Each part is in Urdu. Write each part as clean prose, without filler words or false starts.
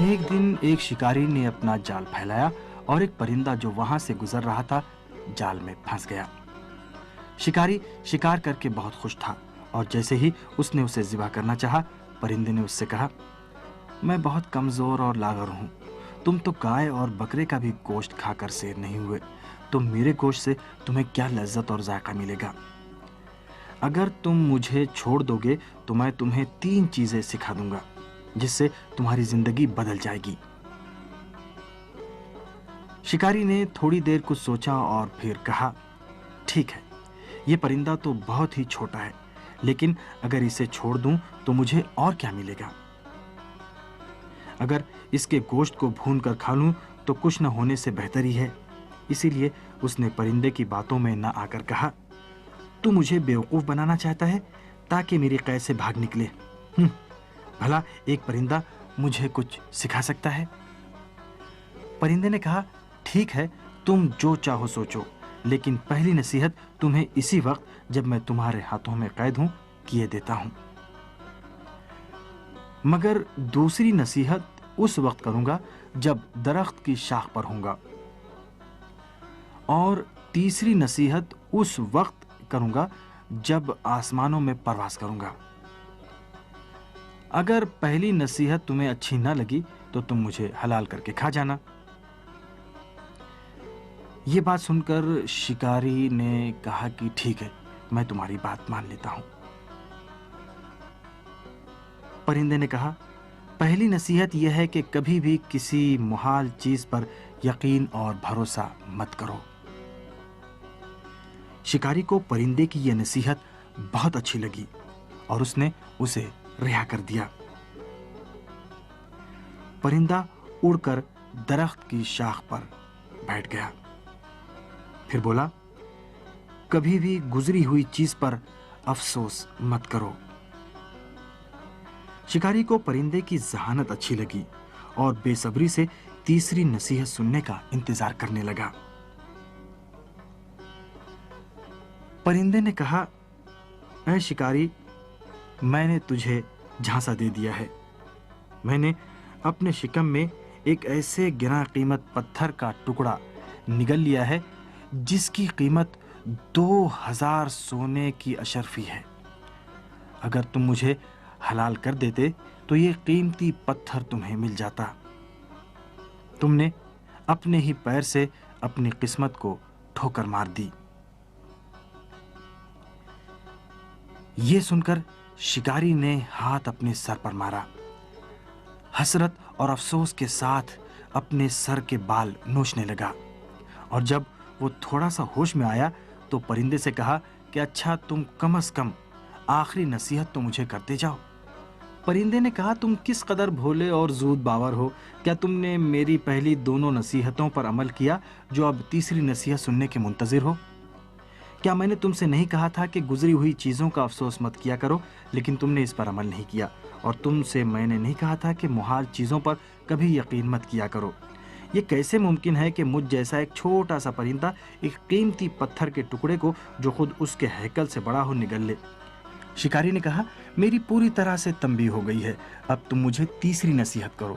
ایک دن ایک شکاری نے اپنا جال پھیلایا اور ایک پرندہ جو وہاں سے گزر رہا تھا جال میں پھنس گیا۔ شکاری شکار کر کے بہت خوش تھا اور جیسے ہی اس نے اسے ذبح کرنا چاہا، پرندے نے اس سے کہا، میں بہت کمزور اور لاغر ہوں، تم تو گائے اور بکرے کا بھی گوشت کھا کر سیر نہیں ہوئے، تو میرے گوشت سے تمہیں کیا لذت اور ذائقہ ملے گا؟ اگر تم مجھے چھوڑ دو گے تو میں تمہیں 3 چیزیں سکھا دوں گا جس سے تمہاری زندگی بدل جائے گی۔ شکاری نے تھوڑی دیر کچھ سوچا اور پھر کہا، ٹھیک ہے، یہ پرندہ تو بہت ہی چھوٹا ہے، لیکن اگر اسے چھوڑ دوں تو مجھے اور کیا ملے گا؟ اگر اس کے گوشت کو بھون کر کھا لوں تو کچھ نہ ہونے سے بہتر ہی ہے۔ اسی لیے اس نے پرندے کی باتوں میں نہ آ کر کہا، تو مجھے بیوقوف بنانا چاہتا ہے تاکہ میری قید سے بھاگ نکلے؟ بھلا ایک پرندہ مجھے کچھ سکھا سکتا ہے؟ پرندے نے کہا، ٹھیک ہے، تم جو چاہو سوچو، لیکن پہلی نصیحت تمہیں اسی وقت جب میں تمہارے ہاتھوں میں قید ہوں کیے دیتا ہوں، مگر دوسری نصیحت اس وقت کروں گا جب درخت کی شاخ پر ہوں گا، اور تیسری نصیحت اس وقت کروں گا جب آسمانوں میں پرواز کروں گا۔ اگر پہلی نصیحت تمہیں اچھی نہ لگی تو تم مجھے حلال کر کے کھا جانا۔ یہ بات سن کر شکاری نے کہا کہ ٹھیک ہے، میں تمہاری بات مان لیتا ہوں۔ پرندے نے کہا، پہلی نصیحت یہ ہے کہ کبھی بھی کسی محال چیز پر یقین اور بھروسہ مت کرو۔ شکاری کو پرندے کی یہ نصیحت بہت اچھی لگی اور اس نے اسے رہا کر دیا۔ پرندہ اڑ کر درخت کی شاخ پر بیٹھ گیا، پھر بولا، کبھی بھی گزری ہوئی چیز پر افسوس مت کرو۔ شکاری کو پرندے کی ذہانت اچھی لگی اور بے صبری سے تیسری نصیحت سننے کا انتظار کرنے لگا۔ پرندے نے کہا، اے شکاری، میں نے تجھے جھانسا دے دیا ہے۔ میں نے اپنے شکم میں ایک ایسے گراں قیمت پتھر کا ٹکڑا نگل لیا ہے جس کی قیمت 2000 سونے کی اشرفی ہے۔ اگر تم مجھے حلال کر دیتے تو یہ قیمتی پتھر تمہیں مل جاتا۔ تم نے اپنے ہی پیر سے اپنی قسمت کو ٹھوکر مار دی۔ یہ سن کر شکاری نے ہاتھ اپنے سر پر مارا، حسرت اور افسوس کے ساتھ اپنے سر کے بال نوچنے لگا، اور جب وہ تھوڑا سا ہوش میں آیا تو پرندے سے کہا کہ اچھا، تم کم از کم آخری نصیحت تو مجھے کرتے جاؤ۔ پرندے نے کہا، تم کس قدر بھولے اور زود باور ہو، کیا تم نے میری پہلی دونوں نصیحتوں پر عمل کیا جو اب تیسری نصیحت سننے کے منتظر ہو؟ کیا میں نے تم سے نہیں کہا تھا کہ گزری ہوئی چیزوں کا افسوس مت کیا کرو، لیکن تم نے اس پر عمل نہیں کیا، اور تم سے میں نے نہیں کہا تھا کہ محال چیزوں پر کبھی یقین مت کیا کرو؟ یہ کیسے ممکن ہے کہ مجھ جیسا ایک چھوٹا سا پرندہ ایک قیمتی پتھر کے ٹکڑے کو جو خود اس کے ہیکل سے بڑا ہو نگل لے؟ شکاری نے کہا، میری پوری طرح سے تنبیہ ہو گئی ہے، اب تم مجھے تیسری نصیحت کرو۔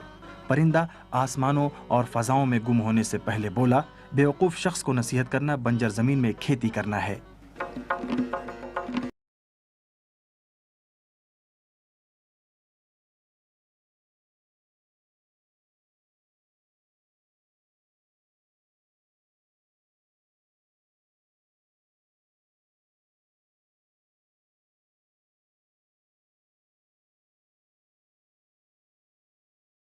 پرندہ آسمانوں اور فضاؤں میں گم ہونے سے پہلے بولا، بیوقوف شخص کو نصیحت کرنا بنجر زمین میں کھیتی کرنا ہے۔